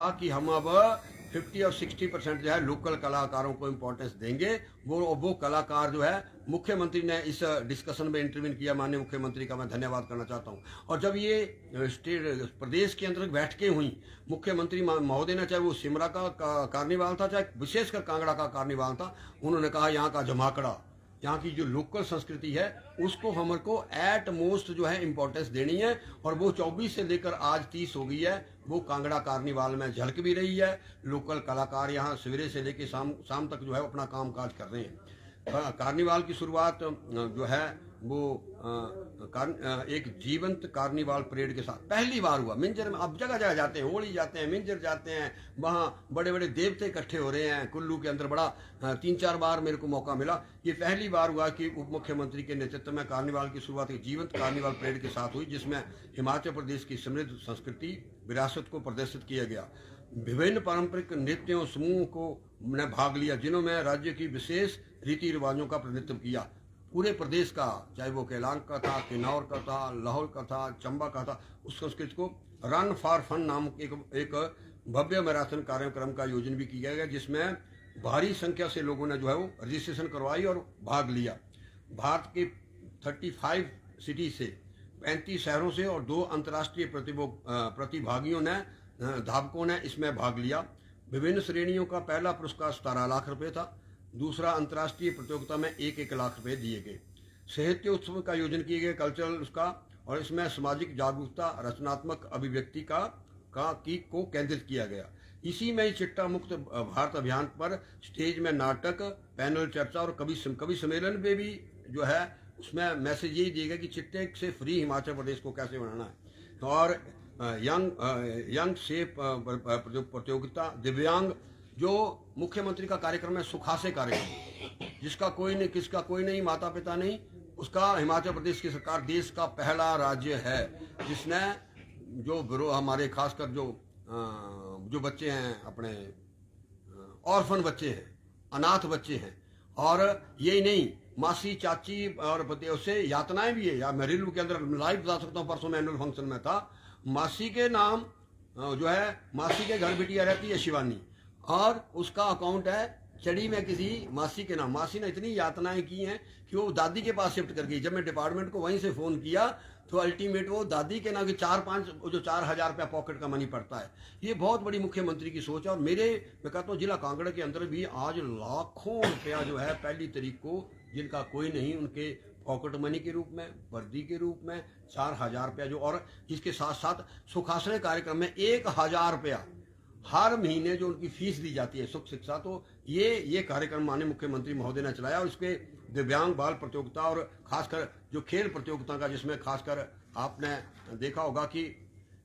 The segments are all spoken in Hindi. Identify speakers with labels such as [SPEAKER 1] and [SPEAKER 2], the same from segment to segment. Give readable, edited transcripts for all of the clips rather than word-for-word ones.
[SPEAKER 1] कि हम अब 50 और 60% जो है लोकल कलाकारों को इम्पोर्टेंस देंगे। वो कलाकार जो है, मुख्यमंत्री ने इस डिस्कशन में इंटरव्यू किया, माननीय मुख्यमंत्री का मैं धन्यवाद करना चाहता हूँ। और जब ये स्टेट प्रदेश के अंदर बैठकें हुई, मुख्यमंत्री महोदय ने, चाहे वो सिमरा का कार्निवाल था, चाहे विशेषकर कांगड़ा का कार्निवाल था, उन्होंने कहा यहाँ का जमाकड़ा, यहाँ की जो लोकल संस्कृति है उसको हमारे को एट मोस्ट जो है इम्पोर्टेंस देनी है। और वो 24 से लेकर आज 30 हो गई है, वो कांगड़ा कार्निवाल में झलक भी रही है। लोकल कलाकार यहाँ सवेरे से लेकर शाम तक जो है अपना काम काज कर रहे हैं। कार्निवाल की शुरुआत जो है वो एक जीवंत कार्निवाल परेड के साथ पहली बार हुआ मिंजर में। अब जगह जगह जाते हैं, होली जाते हैं, मिंजर जाते हैं, वहाँ बड़े बड़े देवते इकट्ठे हो रहे हैं। कुल्लू के अंदर बड़ा 3-4 बार मेरे को मौका मिला। ये पहली बार हुआ कि उप मुख्यमंत्री के नेतृत्व में कार्निवाल की शुरुआत एक जीवंत कार्निवाल परेड के साथ हुई, जिसमें हिमाचल प्रदेश की समृद्ध संस्कृति विरासत को प्रदर्शित किया गया। विभिन्न पारंपरिक नृत्यों समूह को ने भाग लिया, जिन्होंने राज्य की विशेष रीति रिवाजों का प्रतिनिधित्व किया। पूरे प्रदेश का, चाहे वो केलांग का था, किन्नौर का था, लाहौर का था, चंबा का था, उस संस्कृति को रन फॉर फन नाम एक भव्य मैराथन कार्यक्रम का आयोजन भी किया गया, जिसमें भारी संख्या से लोगों ने जो है वो रजिस्ट्रेशन करवाई और भाग लिया। भारत के 35 सिटी से, 35 शहरों से और 2 अंतर्राष्ट्रीय प्रतिभागियों ने, धावकों ने इसमें भाग लिया। विभिन्न श्रेणियों का पहला पुरस्कार 17 लाख रुपए था। दूसरा अंतर्राष्ट्रीय प्रतियोगिता में 1-1 लाख रुपए दिए गए। साहित्य उत्सव का आयोजन किए गए, कल्चरल उसका, और इसमें सामाजिक जागरूकता, रचनात्मक अभिव्यक्ति को केंद्रित किया गया। इसी में ही चिट्टा मुक्त भारत अभियान पर स्टेज में नाटक, पैनल चर्चा और कवि सम्मेलन में भी जो है उसमें मैसेज यही दिया गया कि चिट्टे से फ्री हिमाचल प्रदेश को कैसे बनाना है। और यंग सेफ प्रतियोगिता, दिव्यांग, जो मुख्यमंत्री का कार्यक्रम है सुखासे कार्यक्रम, जिसका कोई नहीं, किसका कोई नहीं, माता पिता नहीं, उसका हिमाचल प्रदेश की सरकार देश का पहला राज्य है जिसने जो हमारे खासकर जो बच्चे हैं, अपने ऑर्फन बच्चे हैं, अनाथ बच्चे हैं, और यही नहीं, मासी, चाची और उससे यातनाएं भी है। या मैं रील के अंदर लाइव बता सकता हूँ, परसों में एनुअल फंक्शन में था, मासी के नाम जो है, मासी के घर बिटिया रहती है शिवानी, और उसका अकाउंट है चड़ी में किसी मासी के नाम। मासी ने इतनी यातनाएं की हैं कि वो दादी के पास शिफ्ट कर गई। जब मैं डिपार्टमेंट को वहीं से फ़ोन किया तो अल्टीमेट वो दादी के नाम की 4-5 जो 4,000 रुपया पॉकेट का मनी पड़ता है। ये बहुत बड़ी मुख्यमंत्री की सोच है। और मैं कहता हूँ जिला कांगड़ा के अंदर भी आज लाखों रुपया जो है 1 तारीख को, जिनका कोई नहीं, उनके पॉकेट मनी के रूप में, वर्दी के रूप में 4,000 रुपया जो, और इसके साथ साथ सुखाश्रय कार्यक्रम में 1,000 रुपया हर महीने जो उनकी फीस दी जाती है, सुख शिक्षा। तो ये कार्यक्रम माननीय मुख्यमंत्री महोदय ने चलाया। और इसके दिव्यांग बाल प्रतियोगिता और खासकर जो खेल प्रतियोगिता का, जिसमें खासकर आपने देखा होगा कि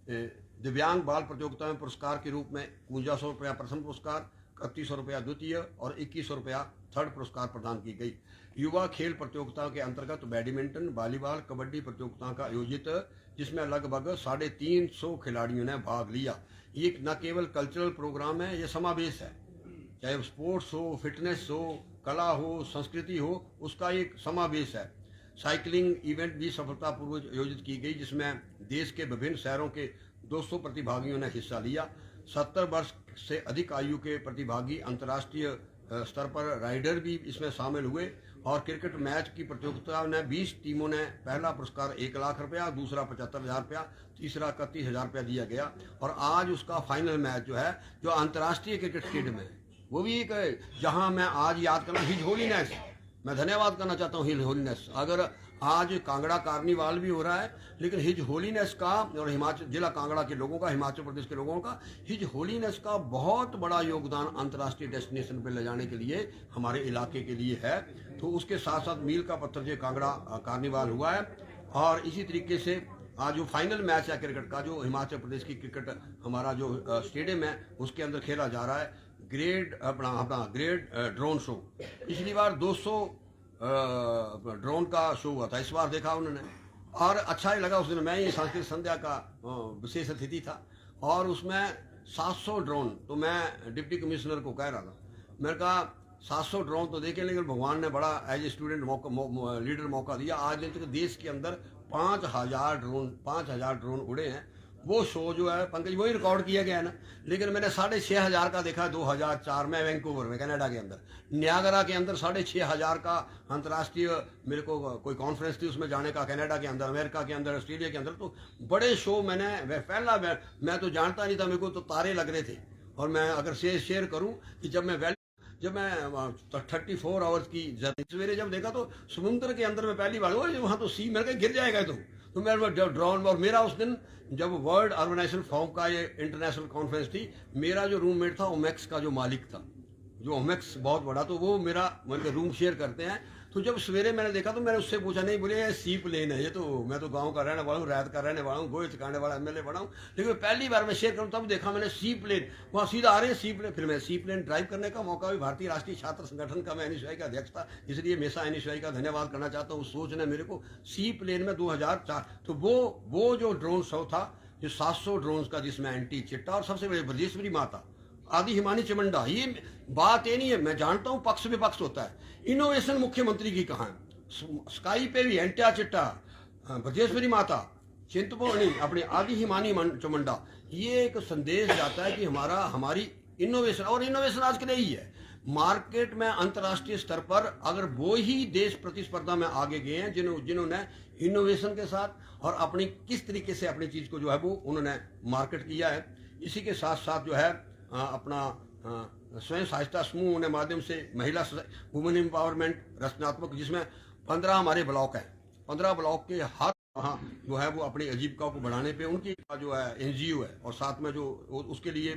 [SPEAKER 1] दिव्यांग बाल प्रतियोगिता में पुरस्कार के रूप में 5100 रुपया प्रथम पुरस्कार, 3100 रुपया द्वितीय और 2100 रुपया थर्ड पुरस्कार प्रदान की गई। युवा खेल प्रतियोगिता के अंतर्गत बैडमिंटन, वॉलीबॉल, कबड्डी प्रतियोगिता का आयोजित, जिसमें लगभग 350 खिलाड़ियों ने भाग लिया। ये न केवल कल्चरल प्रोग्राम है, ये समावेश है, चाहे स्पोर्ट्स हो, फिटनेस हो, कला हो, संस्कृति हो, उसका एक समावेश है। साइकिलिंग इवेंट भी सफलतापूर्वक आयोजित की गई, जिसमें देश के विभिन्न शहरों के 200 प्रतिभागियों ने हिस्सा लिया। 70 वर्ष से अधिक आयु के प्रतिभागी अंतर्राष्ट्रीय स्तर पर राइडर भी इसमें शामिल हुए। और क्रिकेट मैच की प्रतियोगिता में 20 टीमों ने पहला पुरस्कार 1 लाख रुपया, दूसरा 75,000 रुपया, तीसरा 31,000 रुपया दिया गया। और आज उसका फाइनल मैच जो है, जो अंतर्राष्ट्रीय क्रिकेट स्टेडियम है, वो भी एक, जहां मैं आज याद करना हिज होलीनेस, मैं धन्यवाद करना चाहता हूँ हिज होलीनेस। अगर आज कांगड़ा कार्निवाल भी हो रहा है, लेकिन हिज होलीनेस का, और हिमाचल जिला कांगड़ा के लोगों का, हिमाचल प्रदेश के लोगों का हिज होलीनेस का बहुत बड़ा योगदान अंतर्राष्ट्रीय डेस्टिनेशन पर ले जाने के लिए हमारे इलाके के लिए है। तो उसके साथ साथ मील का पत्थर जो कांगड़ा कार्निवाल हुआ है। और इसी तरीके से आज जो फाइनल मैच है क्रिकेट का, जो हिमाचल प्रदेश की क्रिकेट हमारा जो स्टेडियम है उसके अंदर खेला जा रहा है, अपना ग्रेड ड्रोन शो। पिछली बार 200 ड्रोन का शो हुआ था, इस बार देखा उन्होंने, और अच्छा ही लगा। उस दिन मैं ही सांस्कृतिक संध्या का विशेष अतिथि था, और उसमें 700 ड्रोन, तो मैं डिप्टी कमिश्नर को कह रहा था, मैंने कहा 700 ड्रोन तो देखे, लेकिन भगवान ने बड़ा एज ए स्टूडेंट लीडर मौका दिया। आज दिन तक देश के अंदर 5,000 ड्रोन उड़े हैं। वो शो जो है पंकज वही रिकॉर्ड किया गया है ना, लेकिन मैंने 6,500 का देखा 2004 में वैंकूवर में कनाडा के अंदर, नियागरा के अंदर 6,500 का अंतर्राष्ट्रीय मेरे को कोई कॉन्फ्रेंस थी उसमें जाने का, कनाडा के अंदर, अमेरिका के अंदर, ऑस्ट्रेलिया के अंदर, तो बड़े शो मैंने पहला मैं तो जानता नहीं था, मेरे को तो तारे लग रहे थे। और मैं अगर शेयर करूं कि जब मैं 34 आवर्स की जर्नी सवेरे जब देखा तो समुद्र के अंदर में पहली बार वहां तो सी मेरे गिर जाएगा तो मैं ड्रोन। और मेरा उस दिन जब वर्ल्ड ऑर्गेनाइजेशन फॉर्म का ये इंटरनेशनल कॉन्फ्रेंस थी, मेरा जो रूममेट था ओमेक्स का जो मालिक था, जो ओमेक्स बहुत बड़ा, तो वो मेरा मतलब रूम शेयर करते हैं। तो जब सवेरे मैंने देखा तो मैंने उससे पूछा, नहीं बोले ये सी प्लेन है, ये तो मैं तो गांव का रहने वाला हूँ, रायत का रहने वाला हूँ, गोई चकाने वाला एमएलए बना हूँ, लेकिन पहली बार मैं शेयर करूँ तब देखा मैंने सी प्लेन, वहाँ सीधा आ रहे हैं सी प्लेन। फिर मैं सी प्लेन ड्राइव करने का मौका भी, भारतीय राष्ट्रीय छात्र संगठन का मैं एनएसयूआई का अध्यक्ष था, इसलिए हमेशा एनएसयूआई का धन्यवाद करना चाहता हूँ। सोच ने मेरे को सी प्लेन में 2004, तो वो जो ड्रोन शो था जो 700 ड्रोन का, जिसमें एंटी चिट्टा और सबसे बड़े ब्रजेश्वरी माता आदि हिमानी चमुंडा, ये बात ये नहीं है, मैं जानता हूं पक्ष विपक्ष होता है, इनोवेशन मुख्यमंत्री की कहां है, स्काई पे भी एंटिया चिट्टा, ब्रजेश्वरी माता, चिंतपूर्णी, अपनी आदि हिमानी चमुंडा, ये एक संदेश जाता है कि हमारी इनोवेशन, और इनोवेशन आज के लिए ही है मार्केट में, अंतर्राष्ट्रीय स्तर पर अगर वो ही देश प्रतिस्पर्धा में आगे गए हैं जिन्होंने इनोवेशन के साथ और अपनी किस तरीके से अपनी चीज को जो है वो उन्होंने मार्केट किया है। इसी के साथ साथ जो है अपना स्वयं सहायता समूह के माध्यम से महिला वुमेन एम्पावरमेंट रचनात्मक, जिसमें 15 हमारे ब्लॉक हैं, 15 ब्लॉक के हर वहाँ जो है वो अपनी आजीविका को बढ़ाने पे उनकी जो है एनजीओ है, और साथ में जो उसके लिए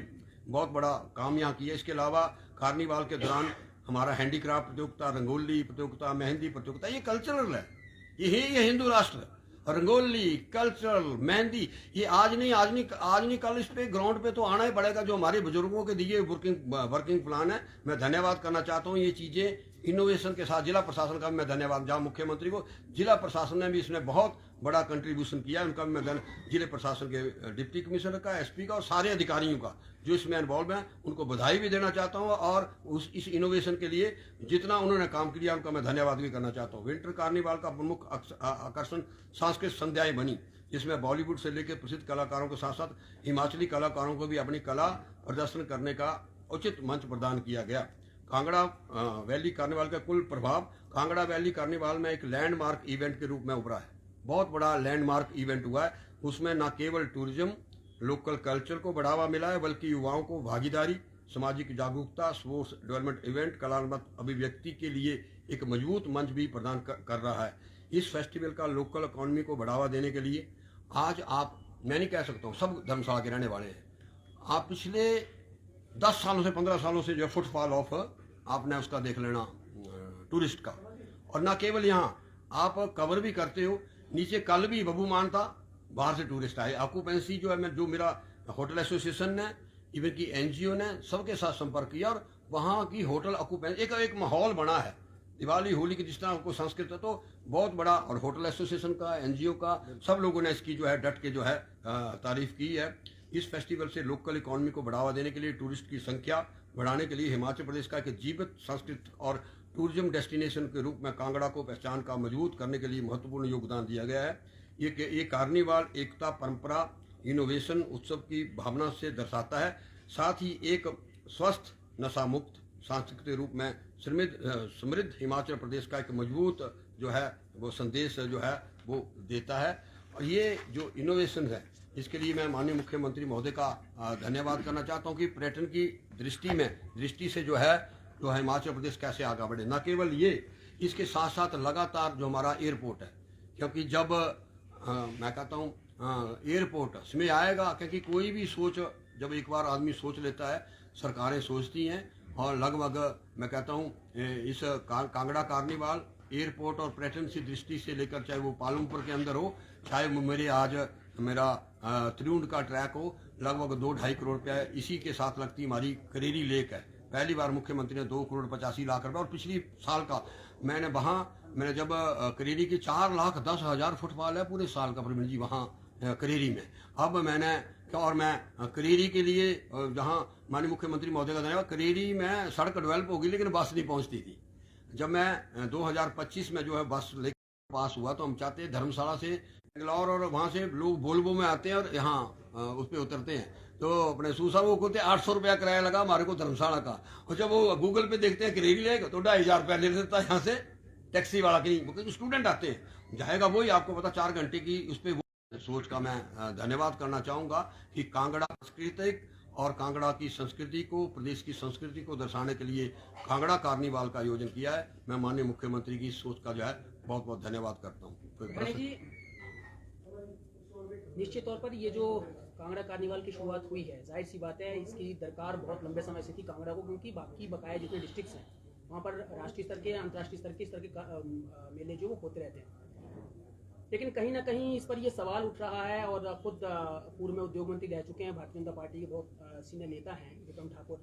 [SPEAKER 1] बहुत बड़ा काम यहाँ किया। इसके अलावा कार्निवाल के दौरान हमारा हैंडीक्राफ्ट प्रतियोगिता, रंगोली प्रतियोगिता, मेहंदी प्रतियोगिता, ये कल्चरल है, ये हिंदू राष्ट्र है। रंगोली, कल्चरल, मेहंदी, ये आज नहीं कल इस पे ग्राउंड पे तो आना ही पड़ेगा। जो हमारे बुजुर्गों के दिए वर्किंग प्लान है, मैं धन्यवाद करना चाहता हूँ। ये चीजें इनोवेशन के साथ जिला प्रशासन का मैं धन्यवाद, जहाँ मुख्यमंत्री को जिला प्रशासन ने भी इसमें बहुत बड़ा कंट्रीब्यूशन किया, उनका मैं जिले प्रशासन के डिप्टी कमिश्नर का, एसपी का और सारे अधिकारियों का जो इसमें इन्वॉल्व हैं, उनको बधाई भी देना चाहता हूँ। और इस इनोवेशन के लिए जितना उन्होंने काम किया उनका मैं धन्यवाद भी करना चाहता हूँ। विंटर कार्निवाल का प्रमुख आकर्षण सांस्कृतिक संध्याएं बनी, जिसमें बॉलीवुड से लेकर प्रसिद्ध कलाकारों के साथ साथ हिमाचली कलाकारों को भी अपनी कला प्रदर्शन करने का उचित मंच प्रदान किया गया। कांगड़ा वैली कार्निवाल का कुल प्रभाव कांगड़ा वैली कार्निवाल में एक लैंडमार्क इवेंट के रूप में उभरा है, बहुत बड़ा लैंडमार्क इवेंट हुआ है। उसमें न केवल टूरिज्म, लोकल कल्चर को बढ़ावा मिला है, बल्कि युवाओं को भागीदारी, सामाजिक जागरूकता, स्पोर्ट्स डेवलपमेंट इवेंट, कलात्मक अभिव्यक्ति के लिए एक मजबूत मंच भी प्रदान कर रहा है। इस फेस्टिवल का लोकल इकोनॉमी को बढ़ावा देने के लिए आज आप, मैं नहीं कह सकता हूँ सब धर्मशाला के रहने वाले हैं, आप पिछले 10 सालों से 15 सालों से जो फुटफॉल ऑफ आपने उसका देख लेना टूरिस्ट का, और ना केवल यहाँ आप कवर भी करते हो, नीचे कल भी बबूमान था, बाहर से टूरिस्ट आए। ऑक्यूपेंसी जो है, जो मेरा होटल एसोसिएशन ने, इवन की एनजीओ ने सबके साथ संपर्क किया, और वहाँ की होटल ऑक्यूपेंसी एक माहौल बना है। दिवाली होली की जिस तरह को संस्कृत है, तो बहुत बड़ा, और होटल एसोसिएशन का, एनजीओ का, सब लोगों ने इसकी जो है डट के जो है तारीफ की है। इस फेस्टिवल से लोकल इकोनॉमी को बढ़ावा देने के लिए, टूरिस्ट की संख्या बढ़ाने के लिए हिमाचल प्रदेश का एक जीवित सांस्कृतिक और टूरिज्म डेस्टिनेशन के रूप में कांगड़ा को पहचान का मजबूत करने के लिए महत्वपूर्ण योगदान दिया गया है। ये कार्निवाल एकता, परंपरा, इनोवेशन, उत्सव की भावना से दर्शाता है, साथ ही एक स्वस्थ, नशा मुक्त सांस्कृतिक रूप में समृद्ध हिमाचल प्रदेश का एक मजबूत जो है वो संदेश जो है वो देता है। और ये जो इनोवेशन है, इसके लिए मैं माननीय मुख्यमंत्री महोदय का धन्यवाद करना चाहता हूँ कि पर्यटन की दृष्टि से जो है हिमाचल प्रदेश कैसे आगे बढ़े। न केवल ये, इसके साथ साथ लगातार जो हमारा एयरपोर्ट है, क्योंकि जब मैं कहता हूँ एयरपोर्ट समय आएगा, क्योंकि कोई भी सोच जब एक बार आदमी सोच लेता है, सरकारें सोचती हैं, और लगभग मैं कहता हूँ इस कांगड़ा कार्निवाल एयरपोर्ट और पर्यटन की दृष्टि से लेकर, चाहे वो पालमपुर के अंदर हो, चाहे वो मेरा त्रिउंड का ट्रैक हो, लगभग 2-2.5 करोड़ रुपया इसी के साथ लगती हमारी करेरी लेक है। पहली बार मुख्यमंत्री ने 2,85,00,000 रुपये, और पिछली साल का मैंने जब करेरी की 4,10,000 फुटफॉल है पूरे साल का प्रवीण जी वहाँ करेरी में। अब मैं करेरी के लिए जहाँ माननीय मुख्यमंत्री महोदय का धन्यवाद, करेरी में सड़क डेवलप होगी लेकिन बस नहीं पहुँचती थी। जब मैं 2025 में जो है बस लेकर पास हुआ, तो हम चाहते हैं धर्मशाला से बेंगलोर और वहाँ से लोग वोल्वो में आते हैं और यहाँ उस पर उतरते हैं, तो अपने सूसा वो कहते हैं 800 रुपया किराया लगा हमारे को धर्मशाला का, और जब वो गूगल पे देखते हैं किरेरी लेगा तो 2500 रुपया ले लेता है यहाँ से टैक्सी वाला की, क्योंकि स्टूडेंट आते हैं, जाएगा वही आपको पता 4 घंटे की उस पर। सोच का मैं धन्यवाद करना चाहूँगा कि कांगड़ा सांस्कृतिक और कांगड़ा की संस्कृति को, प्रदेश की संस्कृति को दर्शाने के लिए कांगड़ा कार्निवाल का आयोजन किया है। मैं माननीय मुख्यमंत्री की सोच का जो है बहुत बहुत धन्यवाद करता हूँ। कोई प्रश्न?
[SPEAKER 2] निश्चित तौर पर ये जो कांगड़ा कार्निवाल की शुरुआत हुई है, जाहिर सी बात है इसकी दरकार बहुत लंबे समय से थी कांगड़ा को, क्योंकि बाकी बकाया जितने डिस्ट्रिक्ट्स हैं वहाँ पर राष्ट्रीय स्तर के, अंतर्राष्ट्रीय स्तर के इस तरह के मेले जो वो होते रहते हैं। लेकिन कहीं ना कहीं इस पर ये सवाल उठ रहा है, और खुद पूर्व में उद्योग मंत्री रह चुके हैं, भारतीय जनता पार्टी के बहुत सीनियर नेता हैं विक्रम ठाकुर,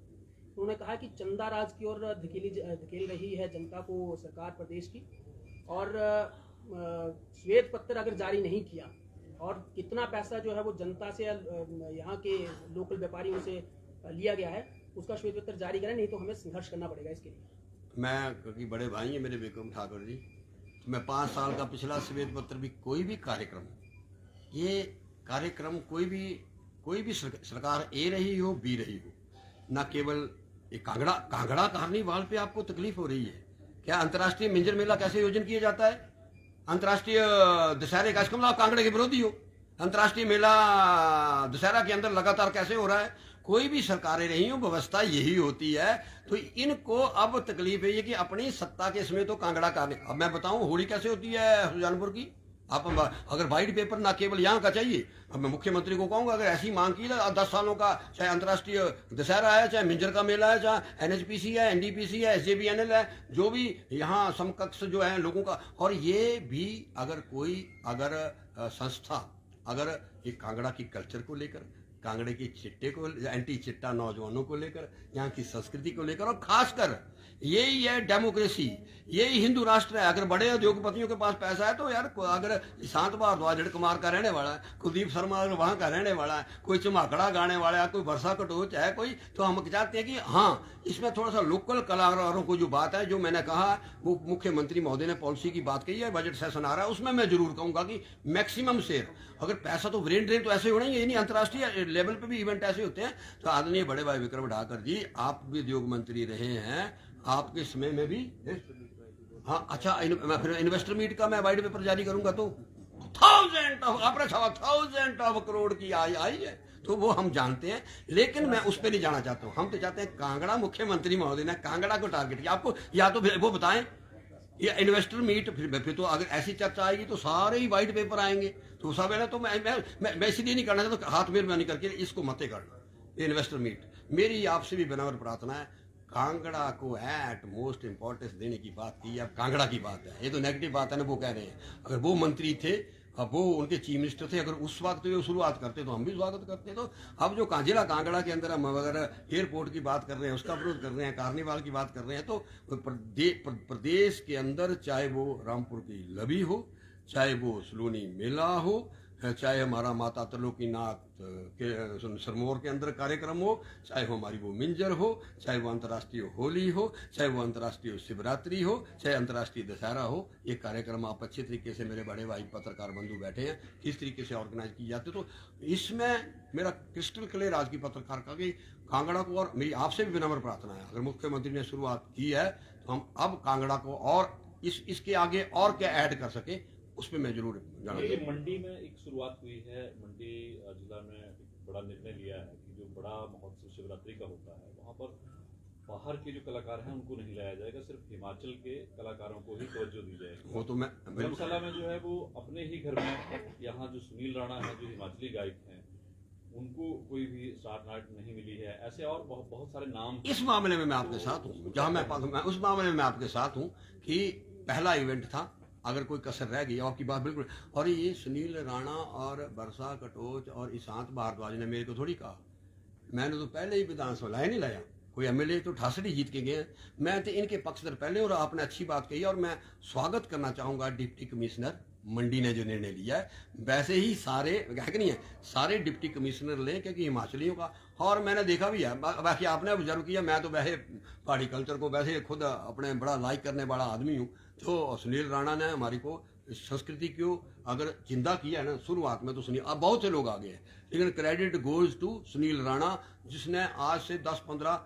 [SPEAKER 2] उन्होंने कहा कि चंदा राज की ओर धकेल रही है जनता को सरकार प्रदेश की, और श्वेत पत्र अगर जारी नहीं किया और कितना पैसा जो है वो जनता से यहाँ के लोकल व्यापारियों से लिया गया है उसका श्वेत पत्र जारी करें, नहीं तो हमें संघर्ष करना पड़ेगा इसके लिए।
[SPEAKER 1] मैं, क्योंकि बड़े भाई हैं मेरे विक्रम ठाकुर जी, मैं 5 साल का पिछला श्वेत पत्र भी कोई भी कार्यक्रम, ये कार्यक्रम कोई भी सरकार ए रही हो बी रही हो, ना केवल ये कांगड़ा कार्निवाल पे आपको तकलीफ हो रही है क्या? अंतर्राष्ट्रीय मिंजर मेला कैसे आयोजन किया जाता है? अंतर्राष्ट्रीय दशहरे का, इसका मतलब आप कांगड़े के विरोधी हो? अंतर्राष्ट्रीय मेला दशहरा के अंदर लगातार कैसे हो रहा है? कोई भी सरकारें रही हो, व्यवस्था यही होती है। तो इनको अब तकलीफ है ये कि अपनी सत्ता के इसमें तो कांगड़ा का, अब मैं बताऊं होली कैसे होती है सुजानपुर की, आप अगर वाइट पेपर ना केवल यहाँ का चाहिए, अब मैं मुख्यमंत्री को कहूंगा अगर ऐसी मांग की 10 सालों का, चाहे अंतर्राष्ट्रीय दशहरा है, चाहे मिंजर का मेला है, चाहे एनएचपीसी है, एनडीपीसी है, एसजेबीएनएल है, जो भी यहाँ समकक्ष जो है लोगों का, और ये भी अगर कोई संस्था अगर एक कांगड़ा की कल्चर को लेकर, कांगड़े की चिट्टे को, एंटी चिट्टा नौजवानों को लेकर, यहाँ की संस्कृति को लेकर, और खासकर यही है डेमोक्रेसी, यही हिंदू राष्ट्र है। अगर बड़े उद्योगपतियों के पास पैसा है तो यार, अगर शांत भारद्वाज कुमार का रहने वाला है, कुलदीप शर्मा अगर वहाँ का रहने वाला है, कोई चमाकड़ा गाने वाला है, कोई वर्षा कटोच है कोई, तो हम चाहते हैं कि हाँ इसमें थोड़ा सा लोकल कलाकारों को जो बात है, जो मैंने कहा वो मुख्यमंत्री महोदय ने पॉलिसी की बात कही है, बजट सेशन आ रहा है उसमें मैं जरूर कहूंगा कि मैक्सिमम शेयर, अगर पैसा तो ब्रेन ड्रेन तो ऐसे होना ही है, नहीं अंतर्राष्ट्रीय लेवल पे भी इवेंट ऐसे होते हैं। तो आदरणीय बड़े भाई विक्रम ठाकुर जी, आप भी उद्योग मंत्री रहे हैं, आपके समय में भी, हाँ अच्छा, मैं फिर इन्वेस्टर मीट का मैं वाइट पेपर जारी करूंगा तो 1000 ऑफ करोड़ की आई है, तो वो हम जानते हैं, लेकिन मैं उस पर नहीं जाना चाहता हूँ। हम तो चाहते हैं कांगड़ा मुख्यमंत्री महोदय ने कांगड़ा को टारगेट किया, आपको या तो वो बताएं ये इन्वेस्टर मीट, फिर तो अगर ऐसी चर्चा आएगी तो सारे ही वाइट पेपर आएंगे, तो सब है ना, तो मैं इसलिए नहीं करना चाहता, तो हाथ मेहरबानी करके इसको मत करना इन्वेस्टर मीट। मेरी आपसे भी विनम्र प्रार्थना है, कांगड़ा को एट मोस्ट इम्पोर्टेंस देने की बात की, अब कांगड़ा की बात है, ये तो नेगेटिव बात है ना, वो कह रहे हैं। अगर वो मंत्री थे, अब वो उनके चीफ मिनिस्टर थे, अगर उस वक्त वो शुरुआत करते तो हम भी स्वागत करते। तो अब जो जिला कांगड़ा के अंदर हम अगर एयरपोर्ट की बात कर रहे हैं, उसका विरोध कर रहे हैं, कार्निवाल की बात कर रहे हैं, तो प्रदेश के अंदर चाहे वो रामपुर की लवी हो, चाहे वो सलोनी मेला हो, चाहे हमारा माता त्रिलोकीनाथ के सरमोर के अंदर कार्यक्रम हो, चाहे वो हमारी वो मिंजर हो, चाहे वो अंतर्राष्ट्रीय होली हो, चाहे वो अंतर्राष्ट्रीय शिवरात्रि हो, चाहे अंतर्राष्ट्रीय दशहरा हो, ये कार्यक्रम आप अच्छे तरीके से, मेरे बड़े भाई पत्रकार बंधु बैठे हैं, किस तरीके से ऑर्गेनाइज की जाती है। तो इसमें मेरा क्रिस्टल क्लियर आज की पत्रकार का कि कांगड़ा को, और मेरी आपसे भी विनम्र प्रार्थना है, अगर मुख्यमंत्री ने शुरुआत की है तो हम अब कांगड़ा को और इसके आगे और क्या ऐड कर सके, उस पर मैं जरूर जाना चाहूँगा।
[SPEAKER 3] मंडी में एक शुरुआत हुई है, मंडी जिला में एक बड़ा निर्णय लिया है कि जो बड़ा महोत्सव शिवरात्रि का होता है वहाँ पर बाहर के जो कलाकार हैं उनको नहीं लाया जाएगा, सिर्फ हिमाचल के कलाकारों को ही तवज्जो दी जाएगी।
[SPEAKER 1] वो तो मैं
[SPEAKER 3] धर्मशाला में जो है वो अपने ही घर में, यहाँ जो सुनील राणा है जो हिमाचली गायक हैं उनको कोई भी स्टार नाइट नहीं मिली है, ऐसे और बहुत सारे नाम।
[SPEAKER 1] इस मामले में मैं आपके साथ हूँ, जहाँ मैं उस मामले में मैं आपके साथ हूँ कि पहला इवेंट था, अगर कोई कसर रह गई, आपकी बात बिल्कुल। और ये सुनील राणा और वर्षा कटोच और ईशांत भारद्वाज ने मेरे को थोड़ी कहा, मैंने तो पहले ही विधानसभा लाया नहीं लाया, कोई एमएलए तो 68 जीत के गए, मैं तो इनके पक्षधर पहले। और आपने अच्छी बात कही, और मैं स्वागत करना चाहूँगा डिप्टी कमिश्नर मंडी ने जो निर्णय लिया है, वैसे ही सारे है कि नहीं है, सारे डिप्टी कमिश्नर लें, क्योंकि हिमाचलियों का, और मैंने देखा भी है, बाकी आपने ऑब्जर्व किया, मैं तो वैसे पहाड़ी कल्चर को वैसे खुद अपने बड़ा लाइक करने वाला आदमी हूँ, तो सुनील राणा ने हमारी को इस संस्कृति को अगर जिंदा किया है ना, शुरुआत में तो सुनिए, अब बहुत से लोग आ गए हैं, लेकिन credit goes to Sunil Rana, जिसने आज से 10, 15,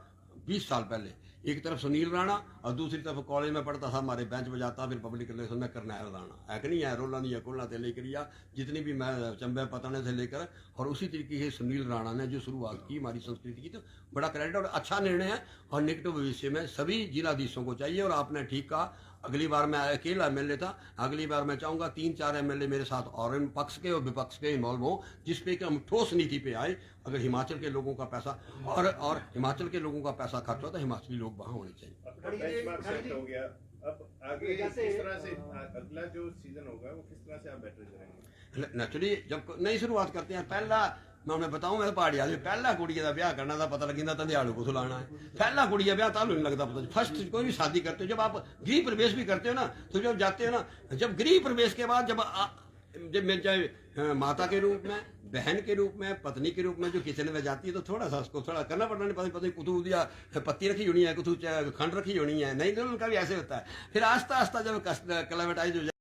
[SPEAKER 1] 20 साल पहले एक तरफ सुनील राणा और दूसरी तरफ कॉलेज में पढ़ता था, हमारे बेंच बजाता, फिर पब्लिक रिलेशन में करनैल राणा है कि नहीं है, रोला नहीं है, कोल्ला से लेकर या जितनी भी मैं चंबे पताने से लेकर, और उसी तरीके से सुनील राणा ने जो शुरुआत की हमारी संस्कृति की, तो बड़ा क्रेडिट और अच्छा निर्णय है। और नेगेटिव भविष्य में सभी जिलाधीशों को चाहिए। और आपने ठीक कहा, अगली बार मैं अकेला एमएलए था, अगली बार मैं चाहूंगा 3-4 एमएलए मेरे साथ और पक्ष के और विपक्ष के इन्वॉल्व हो, जिसपे कि हम ठोस नीति पे आए। अगर हिमाचल के लोगों का पैसा और हिमाचल के लोगों का पैसा खर्च हो तो हिमाचली लोग वहां होने चाहिए।
[SPEAKER 4] बेंचमार्क सेट हो गया, अब आगे किस तरह से अगला जो सीजन होगा वो किस तरह से आप बेटर करेंगे?
[SPEAKER 1] नेचुरली जब नई शुरुआत करते हैं, पहला मैं बताऊं, मैं पहाड़ी आदमी, पहला कुड़िया का ब्याह करना था पता लगिंदा तंदियाड़ू को सुलाना है, पहला कुड़िया ब्याह तालू नहीं लगता पता। फर्स्ट कोई भी शादी करते हो, जब आप गृह प्रवेश भी करते हो ना, तो जब जाते हो ना, जब गृह प्रवेश के बाद जब मेरे चाहे माता के रूप में, बहन के रूप में, पत्नी के रूप में जो किचन में जाती है, तो थोड़ा सा उसको थोड़ा करना पड़ना, नहीं पता कुछ दिया पत्ती रखी होनी है, कुछ खंड रखी होनी है, नहीं तो उनका भी ऐसे होता है। फिर आस्ता आस्ता जब क्लाइमेटाइज हो जाए